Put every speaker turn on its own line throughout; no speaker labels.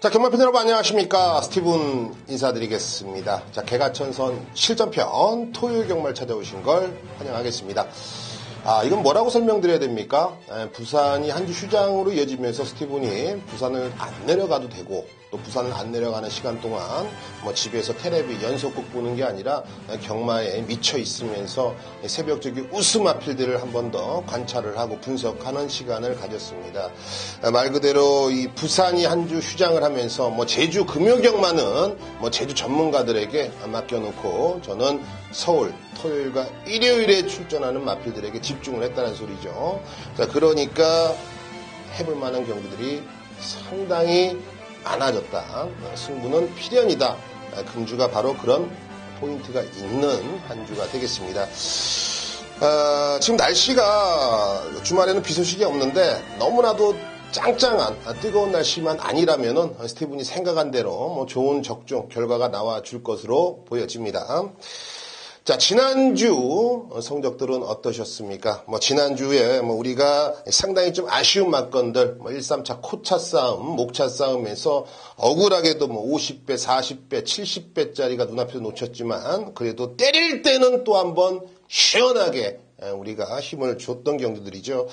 자, 경마팬 여러분 안녕하십니까. 스티븐 인사드리겠습니다. 자, 개가천선 실전편 토요일 경마를 찾아오신 걸 환영하겠습니다. 이건 뭐라고 설명드려야 됩니까? 부산이 한 주 휴장으로 이어지면서 스티븐이 부산을 안 내려가도 되고 또 부산을 안 내려가는 시간 동안 집에서 텔레비 연속극 보는 게 아니라 경마에 미쳐 있으면서 새벽적인 웃음 아필들을 한 번 더 관찰을 하고 분석하는 시간을 가졌습니다. 말 그대로 이 부산이 한 주 휴장을 하면서 제주 금요경마는 제주 전문가들에게 맡겨놓고 저는 서울 토요일과 일요일에 출전하는 마필들에게 집중을 했다는 소리죠. 자, 그러니까 해볼 만한 경기들이 상당히 많아졌다. 승부는 필연이다. 금주가 바로 그런 포인트가 있는 한 주가 되겠습니다. 지금 날씨가 주말에는 비 소식이 없는데 너무나도 짱짱한 뜨거운 날씨만 아니라면은 스티븐이 생각한 대로 좋은 적중 결과가 나와 줄 것으로 보여집니다. 자, 지난주 성적들은 어떠셨습니까? 지난주에 우리가 상당히 좀 아쉬운 막건들, 1, 3차 코차 싸움, 목차 싸움에서 억울하게도 50배, 40배, 70배짜리가 눈앞에서 놓쳤지만 그래도 때릴 때는 또 한번 시원하게 우리가 힘을 줬던 경기들이죠.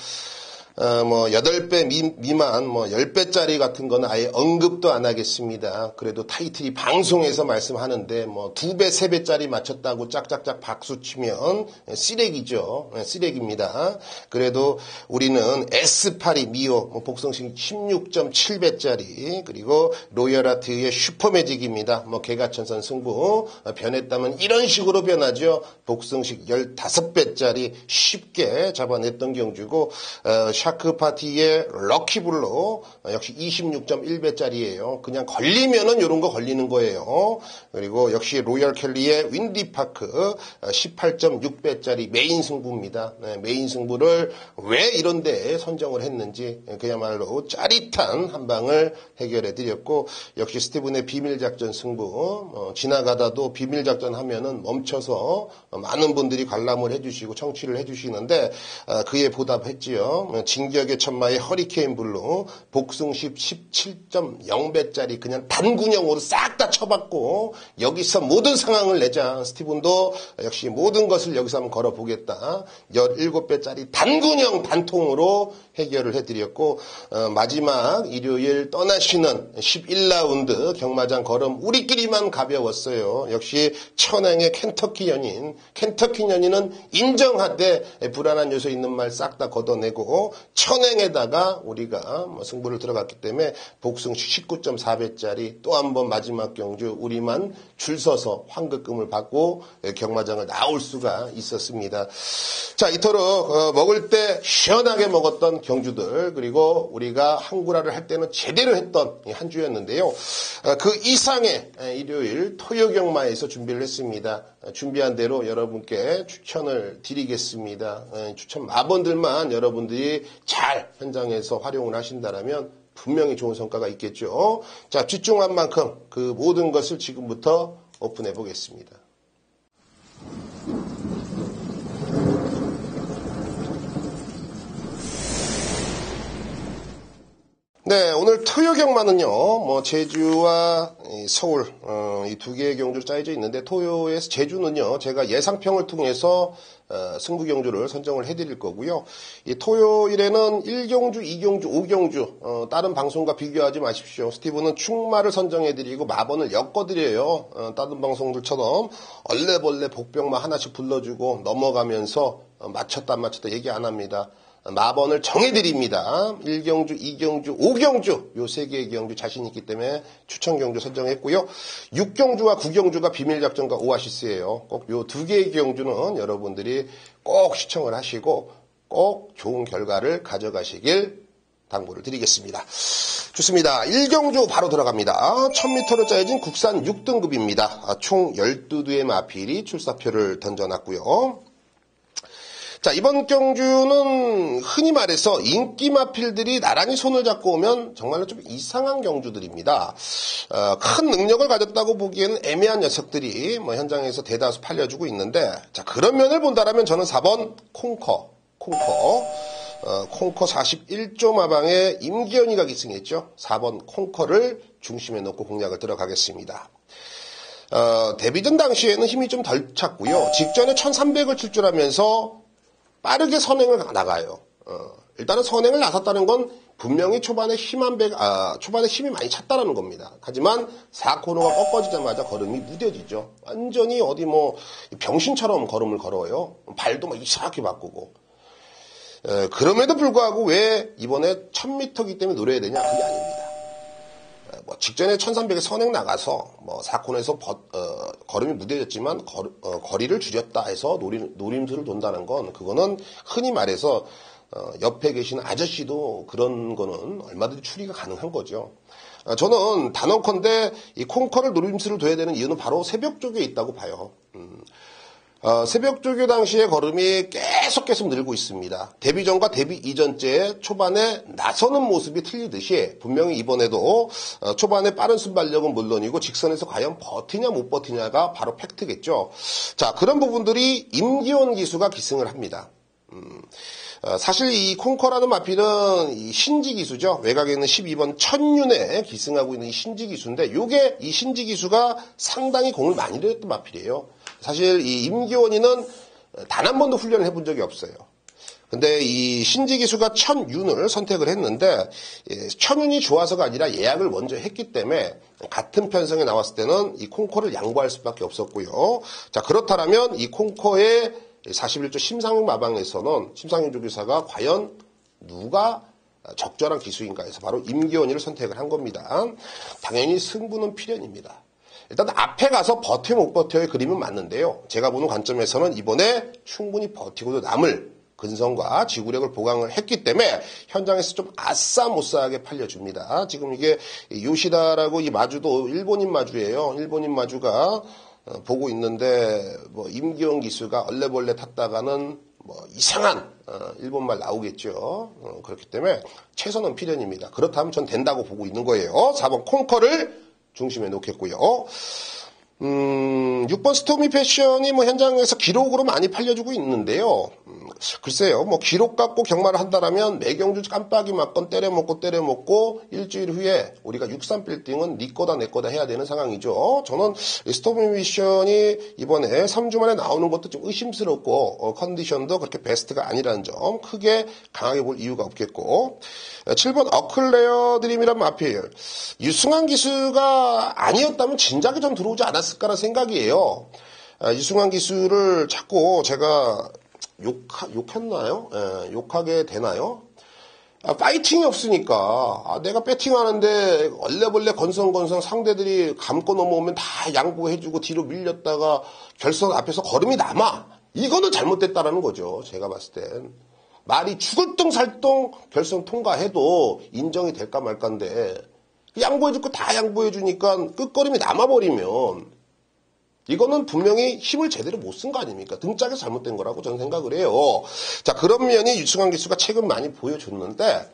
8배 미만, 10배짜리 같은 거는 아예 언급도 안 하겠습니다. 그래도 타이틀이 방송에서 말씀하는데, 2배, 3배짜리 맞췄다고 짝짝짝 박수 치면 쓰레기죠. 쓰레기입니다. 그래도 우리는 S8이 미호, 복성식 16.7배짜리, 그리고 로열아트의 슈퍼매직입니다. 개가천선 승부, 변했다면 이런 식으로 변하죠. 복성식 15배짜리 쉽게 잡아냈던 경주고, 샤크파티의 럭키블로 역시 26.1배짜리예요. 그냥 걸리면은 이런 거 걸리는 거예요. 그리고 역시 로열 켈리의 윈디파크 18.6배짜리 메인 승부입니다. 메인 승부를 왜 이런 데에 선정을 했는지 그야말로 짜릿한 한 방을 해결해 드렸고, 역시 스티븐의 비밀작전 승부, 지나가다도 비밀작전 하면은 멈춰서 많은 분들이 관람을 해주시고 청취를 해주시는데 그에 보답했지요. 진격의 천마의 허리케인 블루 복승10 17.0배짜리 그냥 단군형으로 싹 다 쳐봤고 여기서 모든 상황을 내자. 스티븐도 역시 모든 것을 여기서 한번 걸어보겠다. 17배짜리 단군형 단통으로 해결을 해드렸고, 마지막 일요일 떠나시는 11라운드 경마장 걸음 우리끼리만 가벼웠어요. 역시 천행의 켄터키 연인은 인정하되 불안한 요소 있는 말 싹 다 걷어내고 천행에다가 우리가 승부를 들어갔기 때문에 복승 19.4배짜리 또 한 번 마지막 경주 우리만 줄 서서 환급금을 받고 경마장을 나올 수가 있었습니다. 자, 이토록 먹을 때 시원하게 먹었던 경주들, 그리고 우리가 한구라를 할 때는 제대로 했던 한 주였는데요. 그 이상의 일요일 토요 경마에서 준비를 했습니다. 준비한 대로 여러분께 추천을 드리겠습니다. 추천 마번들만 여러분들이 잘 현장에서 활용을 하신다면 분명히 좋은 성과가 있겠죠. 자, 집중한 만큼 그 모든 것을 지금부터 오픈해 보겠습니다. 네, 오늘 토요 경마는요, 제주와 서울, 이 두 개의 경주로 짜여져 있는데, 토요에서 제주는요, 제가 예상평을 통해서 승부 경주를 선정을 해드릴 거고요. 이 토요일에는 1경주, 2경주, 5경주, 다른 방송과 비교하지 마십시오. 스티븐은 충마를 선정해드리고 마번을 엮어드려요. 다른 방송들처럼 얼레벌레 복병마 하나씩 불러주고 넘어가면서 맞췄다 안 맞췄다 얘기 안 합니다. 마번을 정해드립니다. 1경주, 2경주, 5경주 요 세 개의 경주 자신 있기 때문에 추천 경주 선정했고요. 6경주와 9경주가 비밀작전과 오아시스예요. 꼭 요 두 개의 경주는 여러분들이 꼭 시청을 하시고 꼭 좋은 결과를 가져가시길 당부를 드리겠습니다. 좋습니다. 1경주 바로 들어갑니다. 1000m로 짜여진 국산 6등급입니다. 총 12두의 마필이 출사표를 던져놨고요. 자, 이번 경주는 흔히 말해서 인기 마필들이 나란히 손을 잡고 오면 정말로 좀 이상한 경주들입니다. 큰 능력을 가졌다고 보기에는 애매한 녀석들이 현장에서 대다수 팔려주고 있는데, 자, 그런 면을 본다라면 저는 4번 콩커. 콩커 41조 마방에 임기현이가 기승했죠. 4번 콩커를 중심에 놓고 공략을 들어가겠습니다. 데뷔전 당시에는 힘이 좀 덜 찼고요. 직전에 1300을 칠 줄 알면서 빠르게 선행을 나가요. 일단은 선행을 나섰다는 건 분명히 초반에 초반에 힘이 많이 찼다라는 겁니다. 하지만 4코너가 꺾어지자마자 걸음이 무뎌지죠. 완전히 어디 뭐 병신처럼 걸음을 걸어요. 발도 막 이상하게 바꾸고. 그럼에도 불구하고 왜 이번에 1000m이기 때문에 노려야 되냐? 그게 아닙니다. 뭐 직전에 1300에 선행 나가서 뭐 4코너에서 걸음이 무뎌졌지만 거리를 줄였다 해서 노림수를 돈다는 건 그거는 흔히 말해서 옆에 계신 아저씨도 그런 거는 얼마든지 추리가 가능한 거죠. 저는 단언컨대 이 콩커를 노림수를 둬야 되는 이유는 바로 새벽 조교에 있다고 봐요. 새벽 조교 당시의 걸음이 계속 늘고 있습니다. 데뷔 전과 데뷔 이전째 초반에 나서는 모습이 틀리듯이 분명히 이번에도 초반에 빠른 순발력은 물론이고 직선에서 과연 버티냐 못 버티냐가 바로 팩트겠죠. 자, 그런 부분들이 임기원 기수가 기승을 합니다. 사실 이 콩커라는 마필은 이 신지 기수죠. 외곽에 있는 12번 천윤에 기승하고 있는 이 신지 기수인데 이 신지 기수가 상당히 공을 많이 들였던 마필이에요. 사실 이 임기원이는 단 한 번도 훈련을 해본 적이 없어요. 근데 이 신지 기수가 천윤을 선택을 했는데 천윤이 좋아서가 아니라 예약을 먼저 했기 때문에 같은 편성에 나왔을 때는 이 콩커를 양보할 수밖에 없었고요. 자, 그렇다면 이 콩커의 41조 심상용 마방에서는 심상용 조교사가 과연 누가 적절한 기수인가 해서 바로 임기원이를 선택을 한 겁니다. 당연히 승부는 필연입니다. 일단 앞에 가서 버텨 못 버텨의 그림은 맞는데요. 제가 보는 관점에서는 이번에 충분히 버티고도 남을 근성과 지구력을 보강을 했기 때문에 현장에서 좀 아싸모싸하게 팔려줍니다. 지금 이게 요시다라고 이 마주도 일본인 마주예요. 일본인 마주가 보고 있는데 뭐 임기원 기수가 얼레벌레 탔다가는 뭐 이상한 일본말 나오겠죠. 그렇기 때문에 최선은 필연입니다. 그렇다면 전 된다고 보고 있는 거예요. 4번 콩커를 중심에 놓겠고요. 6번 스토미 패션이 뭐 현장에서 기록으로 많이 팔려주고 있는데요. 글쎄요, 뭐 기록 갖고 경마를 한다라면 매경주 깜빡이 맞건 때려먹고 일주일 후에 우리가 63빌딩은 네 거다 내 거다 해야 되는 상황이죠. 저는 스토미 패션이 이번에 3주 만에 나오는 것도 좀 의심스럽고 컨디션도 그렇게 베스트가 아니라는 점 크게 강하게 볼 이유가 없겠고 7번 어클레어 드림이란 마필 유승환 기수가 아니었다면 진작에 좀 들어오지 않았을까라는 생각이에요. 유승환 기수를 자꾸 제가 욕했나요? 욕하게 되나요? 파이팅이 없으니까 내가 배팅하는데 얼레벌레 건성건성 상대들이 감고 넘어오면 다 양보해주고 뒤로 밀렸다가 결선 앞에서 걸음이 남아. 이거는 잘못됐다라는 거죠. 제가 봤을 땐. 말이 죽을 둥 살둥 결선 통과해도 인정이 될까 말까인데 양보해줄 거 다 양보해주니까 끝걸음이 남아버리면 이거는 분명히 힘을 제대로 못 쓴 거 아닙니까? 등짝에서 잘못된 거라고 저는 생각을 해요. 자, 그런 면이 유승환 기수가 최근 많이 보여줬는데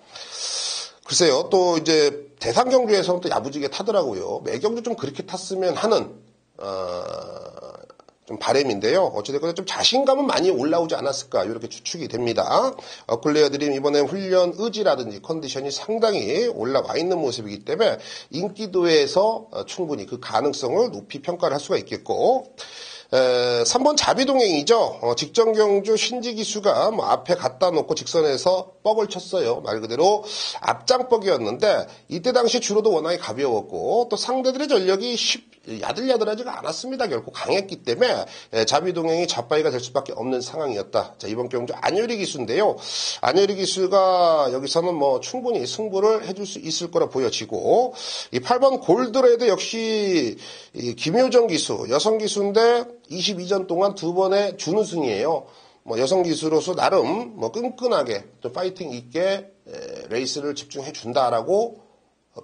글쎄요, 또 이제 대상경주에서는 또 야무지게 타더라고요. 매경주 좀 그렇게 탔으면 하는 좀 바람인데요. 어찌됐건 좀 자신감은 많이 올라오지 않았을까 이렇게 추측이 됩니다. 어클레어드림 이번에 훈련 의지라든지 컨디션이 상당히 올라와 있는 모습이기 때문에 인기도에서 충분히 그 가능성을 높이 평가를 할 수가 있겠고 3번 자비동행이죠. 직전 경주 신지 기수가 뭐 앞에 갖다 놓고 직선에서 뻑을 쳤어요. 말 그대로 앞장뻑이었는데 이때 당시 주로도 워낙에 가벼웠고 또 상대들의 전력이 야들야들하지가 않았습니다. 결코 강했기 때문에 자비동행이 잡바이가 될 수밖에 없는 상황이었다. 자, 이번 경주 안효리 기수인데요. 안효리 기수가 여기서는 뭐 충분히 승부를 해줄 수 있을 거라 보여지고 이 8번 골드레드 역시 이 김효정 기수 여성 기수인데 22전 동안 2번의 준우승이에요. 뭐 여성 기수로서 나름 뭐 끈끈하게 또 파이팅 있게 레이스를 집중해 준다라고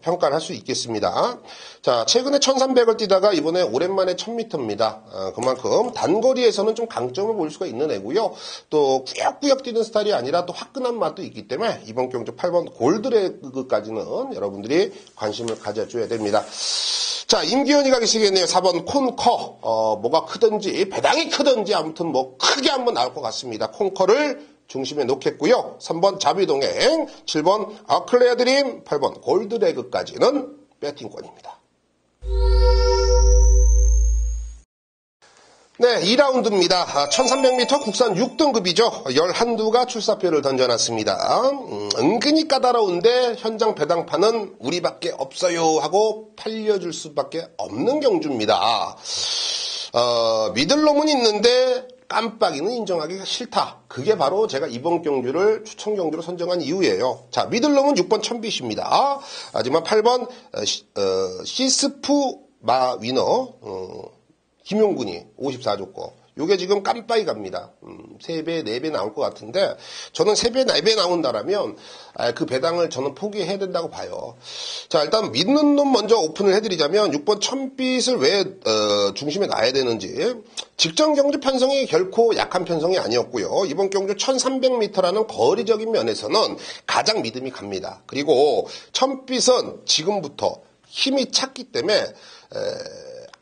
평가를 할 수 있겠습니다. 자, 최근에 1300을 뛰다가 이번에 오랜만에 1000m입니다. 그만큼 단거리에서는 좀 강점을 보일 수가 있는 애고요. 또 꾸역꾸역 뛰는 스타일이 아니라 또 화끈한 맛도 있기 때문에 이번 경주 8번 골드레그까지는 여러분들이 관심을 가져줘야 됩니다. 자, 임기현이가 계시겠네요. 4번 콩커. 뭐가 크든지 배당이 크든지 아무튼 뭐 크게 한번 나올 것 같습니다. 콩커를 중심에 놓겠고요. 3번 자비동행, 7번 아클레아드림, 8번 골드레그까지는 배팅권입니다. 네, 2라운드입니다. 1300m 국산 6등급이죠. 11두가 출사표를 던져놨습니다. 은근히 까다로운데 현장 배당판은 우리밖에 없어요 하고 팔려줄 수밖에 없는 경주입니다. 미들롬은 있는데 깜빡이는 인정하기가 싫다. 그게 바로 제가 이번 경주를 추천 경주로 선정한 이유예요. 자, 미들롬은 6번 천빛입니다. 하지만 8번 시스프 마 위너 김용군이 54조 거. 요게 지금 깜빡이 갑니다. 3배, 4배 나올 것 같은데, 저는 3배, 4배 나온다라면, 그 배당을 저는 포기해야 된다고 봐요. 자, 일단 믿는 놈 먼저 오픈을 해드리자면, 6번 천빛을 왜, 중심에 놔야 되는지, 직전 경주 편성이 결코 약한 편성이 아니었고요. 이번 경주 1300m라는 거리적인 면에서는 가장 믿음이 갑니다. 그리고 천빛은 지금부터 힘이 찼기 때문에,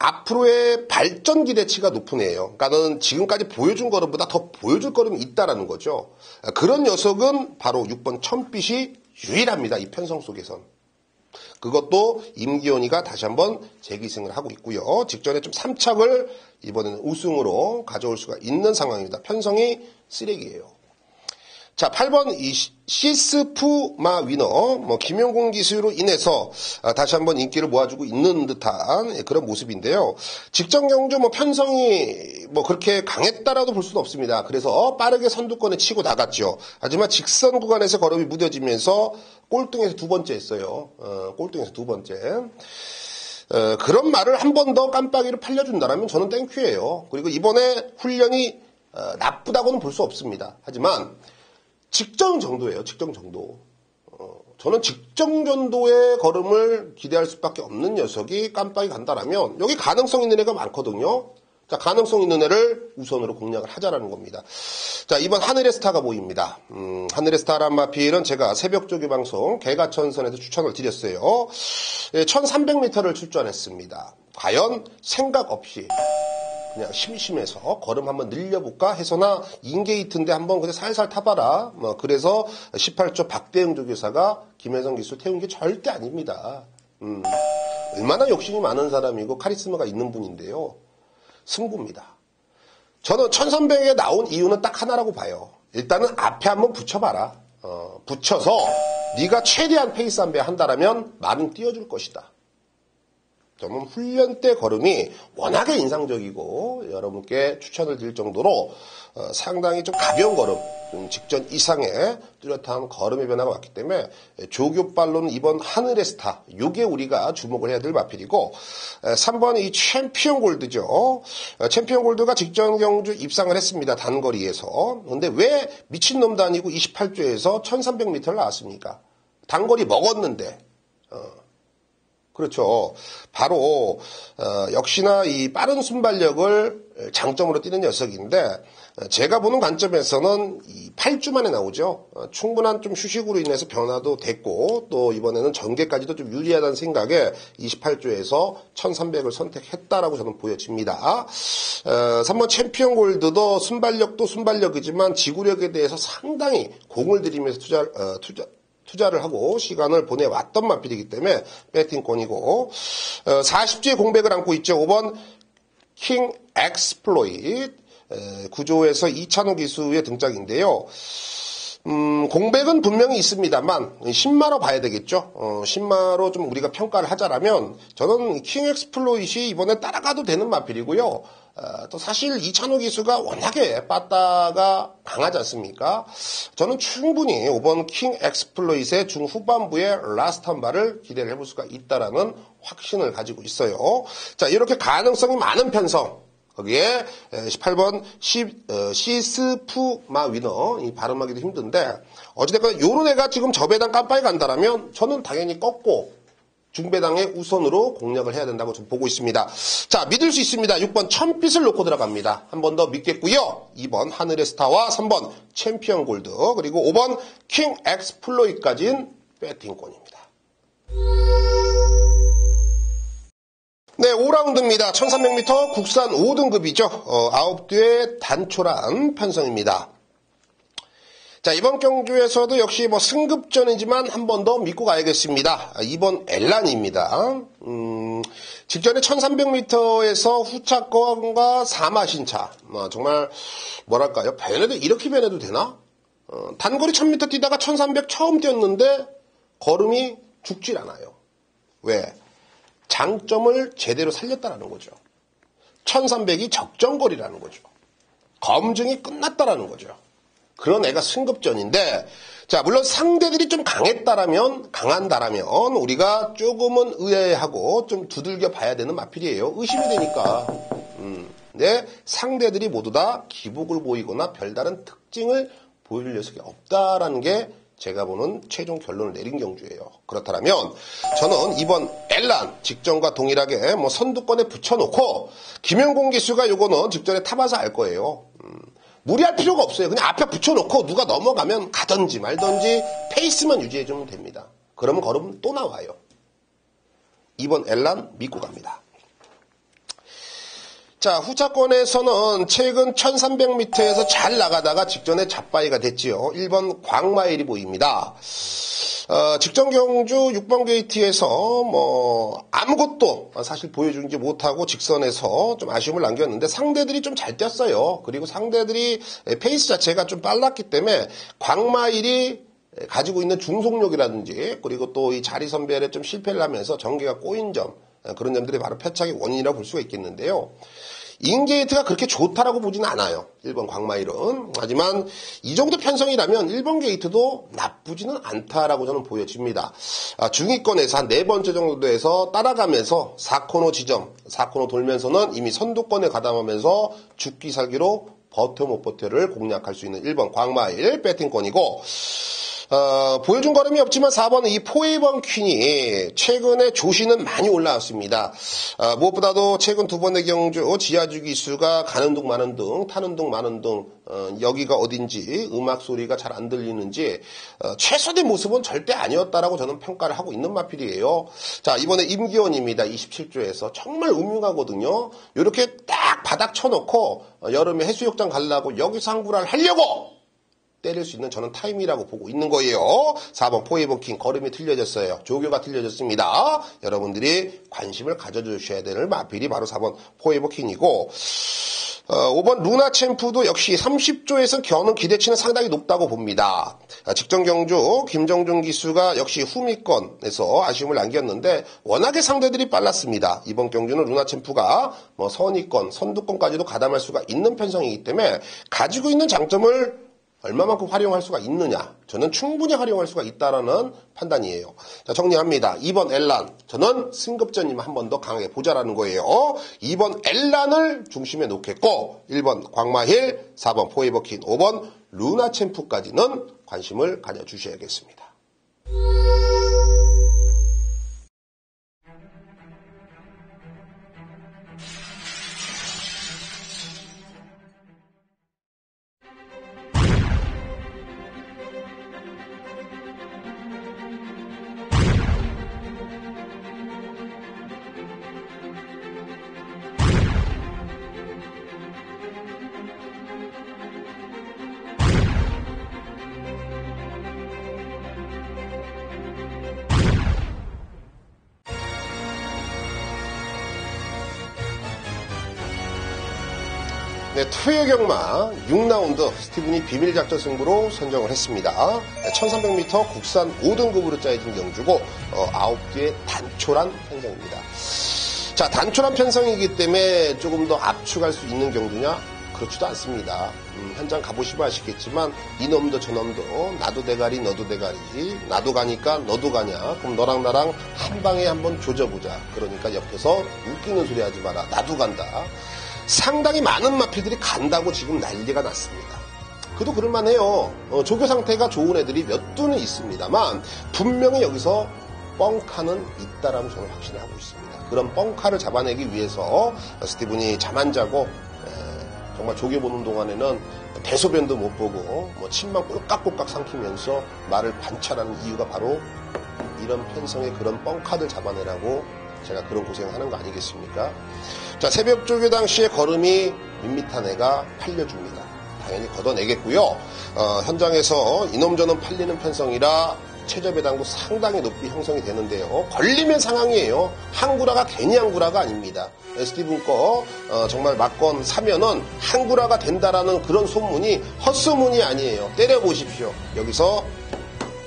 앞으로의 발전 기대치가 높은 애예요. 그러니까는 지금까지 보여준 걸음보다 더 보여줄 걸음이 있다라는 거죠. 그런 녀석은 바로 6번 천빛이 유일합니다. 이 편성 속에선. 그것도 임기현이가 다시 한번 재기승을 하고 있고요. 직전에 좀 3착을 이번에는 우승으로 가져올 수가 있는 상황입니다. 편성이 쓰레기예요. 자, 8번 이 시스푸마 위너, 김용공 기수로 인해서 다시 한번 인기를 모아주고 있는 듯한 그런 모습인데요. 직전 경주 편성이 그렇게 강했다라도 볼 수는 없습니다. 그래서 빠르게 선두권에 치고 나갔죠. 하지만 직선 구간에서 걸음이 무뎌지면서 꼴등에서 두 번째 했어요. 꼴등에서 두 번째. 그런 말을 한 번 더 깜빡이를 팔려준다면 저는 땡큐예요. 그리고 이번에 훈련이 나쁘다고는 볼 수 없습니다. 하지만 직전 정도예요. 직전 정도. 저는 직전 정도의 걸음을 기대할 수밖에 없는 녀석이 깜빡이 간다라면 여기 가능성 있는 애가 많거든요. 자, 가능성 있는 애를 우선으로 공략을 하자라는 겁니다. 자, 이번 하늘의 스타가 보입니다. 하늘의 스타란 마필은 제가 새벽 조교 방송 개가천선에서 추천을 드렸어요. 1300m를 출전했습니다. 과연 생각 없이 그냥 심심해서 걸음 한번 늘려볼까 해서나 인게이트인데 한번 그냥 살살 타봐라. 그래서 18조 박대영 조교사가 김혜성 기수 태운 게 절대 아닙니다. 얼마나 욕심이 많은 사람이고 카리스마가 있는 분인데요. 승부입니다. 저는 1300에 나온 이유는 딱 하나라고 봐요. 일단은 앞에 한번 붙여봐라. 붙여서 네가 최대한 페이스 한 배 한다라면 말은 띄워줄 것이다. 저는 훈련 때 걸음이 워낙에 인상적이고 여러분께 추천을 드릴 정도로 상당히 좀 가벼운 걸음, 직전 이상의 뚜렷한 걸음의 변화가 왔기 때문에 조교빨로는 이번 하늘의 스타, 요게 우리가 주목을 해야 될 마필이고 3번 이 챔피언 골드죠. 챔피언 골드가 직전 경주 입상을 했습니다. 단거리에서. 근데 왜 미친놈도 아니고 28조에서 1300m를 나왔습니까? 단거리 먹었는데 그렇죠. 바로 역시나 이 빠른 순발력을 장점으로 띄는 녀석인데 제가 보는 관점에서는 이 8주 만에 나오죠. 충분한 좀 휴식으로 인해서 변화도 됐고 또 이번에는 전개까지도 좀 유리하다는 생각에 28주에서 1300을 선택했다라고 저는 보여집니다. 3번 챔피언 골드도 순발력도 순발력이지만 지구력에 대해서 상당히 공을 들이면서 투자를 하고 시간을 보내왔던 마필이기 때문에 배팅권이고 40주의 공백을 안고 있죠. 5번 킹 엑스플로잇 구조에서 이찬호 기수의 등장인데요. 공백은 분명히 있습니다만 신마로 봐야 되겠죠. 신마로 좀 우리가 평가를 하자라면 저는 킹 엑스플로잇이 이번에 따라가도 되는 마필이고요. 또 사실 이찬호 기수가 워낙에 빠따가 강하지 않습니까? 저는 충분히 5번 킹 엑스플로잇의 중후반부의 라스트 한 발을 기대를 해볼 수가 있다라는 확신을 가지고 있어요. 자, 이렇게 가능성이 많은 편성. 거기에 18번 시스푸마 위너, 이 발음하기도 힘든데 어찌됐건 요런 애가 지금 저배당 깜빡이 간다라면 저는 당연히 꺾고 중배당의 우선으로 공략을 해야 된다고 좀 보고 있습니다. 자, 믿을 수 있습니다. 6번 천빛을 놓고 들어갑니다. 한 번 더 믿겠고요. 2번 하늘의 스타와 3번 챔피언 골드 그리고 5번 킹 엑스플로잇까지는 배팅권입니다. 네, 5라운드입니다. 1300m 국산 5등급이죠. 9뒤의 단초란 편성입니다. 자, 이번 경주에서도 역시 뭐 승급전이지만 한 번 더 믿고 가야겠습니다. 이번 엘란입니다. 직전에 1300m에서 후차권과 4마신차. 정말 뭐랄까요? 이렇게 변해도 되나? 단거리 1000m 뛰다가 1300 처음 뛰었는데 걸음이 죽질 않아요. 왜? 장점을 제대로 살렸다라는 거죠. 1300이 적정거리라는 거죠. 검증이 끝났다라는 거죠. 그런 애가 승급전인데, 자, 물론 상대들이 좀 강한다라면 우리가 조금은 의아해하고 좀 두들겨 봐야 되는 마필이에요. 의심이 되니까. 근데 상대들이 모두 다 기복을 보이거나 별다른 특징을 보일 녀석이 없다라는 게 제가 보는 최종 결론을 내린 경주예요. 그렇다면 저는 이번 엘란 직전과 동일하게 뭐 선두권에 붙여놓고 김영공 기수가 요거는 직전에 타봐서 알 거예요. 무리할 필요가 없어요. 그냥 앞에 붙여놓고 누가 넘어가면 가든지 말든지 페이스만 유지해주면 됩니다. 그러면 걸음 또 나와요. 이번 엘란 믿고 갑니다. 자, 후차권에서는 최근 1300m에서 잘 나가다가 직전에 잡바이가 됐지요. 1번 광마일이 보입니다. 직전 경주 6번 게이트에서 뭐 아무것도 사실 보여주지 못하고 직선에서 좀 아쉬움을 남겼는데 상대들이 좀 잘 뛰었어요. 그리고 상대들이 페이스 자체가 좀 빨랐기 때문에 광마일이 가지고 있는 중속력이라든지 그리고 또 이 자리 선별에 좀 실패를 하면서 전개가 꼬인 점, 그런 점들이 바로 패착의 원인이라고 볼 수가 있겠는데요. 인게이트가 그렇게 좋다라고 보지는 않아요. 1번 광마일은. 하지만 이 정도 편성이라면 1번 게이트도 나쁘지는 않다라고 저는 보여집니다. 중위권에서 한 4번째 정도 돼서 따라가면서 4코너 지점, 4코너 돌면서는 이미 선두권에 가담하면서 죽기 살기로 버텨 못 버텨를 공략할 수 있는 1번 광마일 배팅권이고, 보여준 걸음이 없지만 4번 이 포에이번 퀸이 최근에 조시는 많이 올라왔습니다. 무엇보다도 최근 두 번의 경주 지하주기 수가 가는 둥 마는 둥 타는 둥 마는 둥 여기가 어딘지 음악 소리가 잘 안 들리는지 최소의 모습은 절대 아니었다라고 저는 평가를 하고 있는 마필이에요. 자, 이번에 임기원입니다. 27조에서 정말 음흉하거든요. 이렇게 딱 바닥 쳐놓고 여름에 해수욕장 가려고 여기서 항구를 하려고 때릴 수 있는 저는 타임이라고 보고 있는 거예요. 4번 포에이번 킹 걸음이 틀려졌어요. 조교가 틀려졌습니다. 여러분들이 관심을 가져주셔야 되는 마필이 바로 4번 포에이번 킹이고, 5번 루나 챔프도 역시 30조에서 겨는 기대치는 상당히 높다고 봅니다. 직전 경주 김정준 기수가 역시 후미권에서 아쉬움을 남겼는데 워낙에 상대들이 빨랐습니다. 이번 경주는 루나 챔프가 뭐 선위권, 선두권까지도 가담할 수가 있는 편성이기 때문에 가지고 있는 장점을 얼마만큼 활용할 수가 있느냐? 저는 충분히 활용할 수가 있다라는 판단이에요. 자, 정리합니다. 2번 엘란. 저는 승급전이면 한 번 더 강하게 보자라는 거예요. 2번 엘란을 중심에 놓겠고, 1번 광마힐, 4번 포에이버킨, 5번 루나 챔프까지는 관심을 가져주셔야겠습니다. 네, 투의 경마 6라운드 스티븐이 비밀작전 승부로 선정을 했습니다. 1300m 국산 5등급으로 짜여진 경주고 9개의 단촐한 편성입니다. 자, 단촐한 편성이기 때문에 조금 더 압축할 수 있는 경주냐? 그렇지도 않습니다. 현장 가보시면 아시겠지만 이놈도 저놈도 나도 대가리 너도 대가리 나도 가니까 너도 가냐? 그럼 너랑 나랑 한 방에 한번 조져보자. 그러니까 옆에서 웃기는 소리 하지 마라. 나도 간다. 상당히 많은 마필들이 간다고 지금 난리가 났습니다. 그래도 그럴만해요. 조교 상태가 좋은 애들이 몇 두는 있습니다만 분명히 여기서 뻥카는 있다라고 저는 확신을 하고 있습니다. 그런 뻥카를 잡아내기 위해서 스티븐이 잠 안 자고 정말 조교 보는 동안에는 대소변도 못 보고 뭐 침만 꼴깍꼴깍 삼키면서 말을 관찰하는 이유가 바로 이런 편성의 그런 뻥카들 잡아내라고 제가 그런 고생을 하는 거 아니겠습니까? 자, 새벽 조교 당시에 걸음이 밋밋한 애가 팔려줍니다. 당연히 걷어내겠고요. 현장에서 이놈저놈 팔리는 편성이라 최저 배당도 상당히 높이 형성이 되는데요. 걸리면 상황이에요. 항구라가 괜히 항구라가 아닙니다. 스티븐 거 정말 막건 사면은 항구라가 된다라는 그런 소문이 헛소문이 아니에요. 때려보십시오. 여기서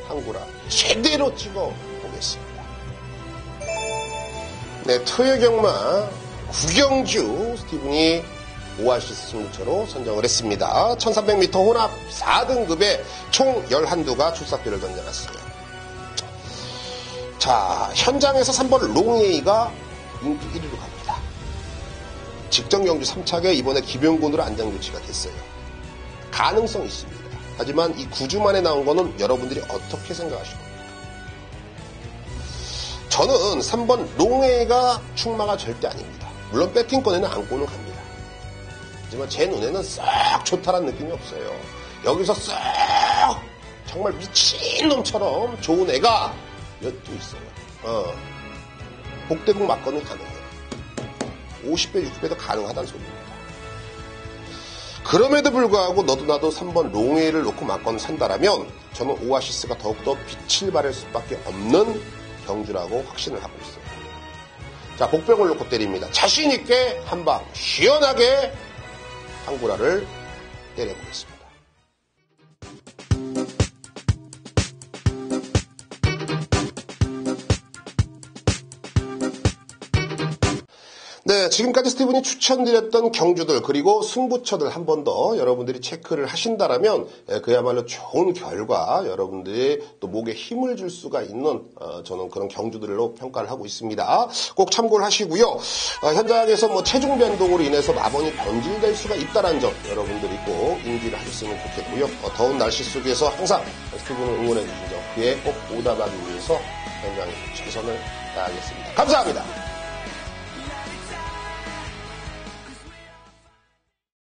항구라 제대로 찍어보겠습니다. 네, 토요경마 구경주 스티븐이 오아시스 승부처로 선정을 했습니다. 1300m 혼합 4등급에 총 11두가 출사표를 던져놨어요. 자, 현장에서 3번 롱에이가 인기 1위로 갑니다. 직전 경주 3착에 이번에 기병군으로 안장 조치가 됐어요. 가능성 있습니다. 하지만 이 9주 만에 나온 거는 여러분들이 어떻게 생각하십니까? 저는 3번 롱에이가 충마가 절대 아닙니다. 물론 배팅권에는 안고는 갑니다. 하지만 제 눈에는 썩 좋다라는 느낌이 없어요. 여기서 썩 정말 미친놈처럼 좋은 애가 몇 두 있어요. 복대국 맞건은 가능해요. 50배, 60배도 가능하다는 소리입니다. 그럼에도 불구하고 너도 나도 3번 롱웨이를 놓고 맞건 산다라면 저는 오아시스가 더욱더 빛을 발할 수밖에 없는 경주라고 확신을 하고 있어요. 자, 복병을 놓고 때립니다. 자신있게 한방 시원하게 항구라를 때려보겠습니다. 네, 지금까지 스티븐이 추천드렸던 경주들 그리고 승부처들 한 번 더 여러분들이 체크를 하신다라면 그야말로 좋은 결과 여러분들이 또 목에 힘을 줄 수가 있는 저는 그런 경주들로 평가를 하고 있습니다. 꼭 참고를 하시고요. 현장에서 뭐 체중 변동으로 인해서 마번이 변질될 수가 있다는 점 여러분들이 꼭 인지를 하셨으면 좋겠고요. 더운 날씨 속에서 항상 스티븐을 응원해 주신 점 그에 꼭 보답하기 위해서 현장에서 최선을 다하겠습니다. 감사합니다.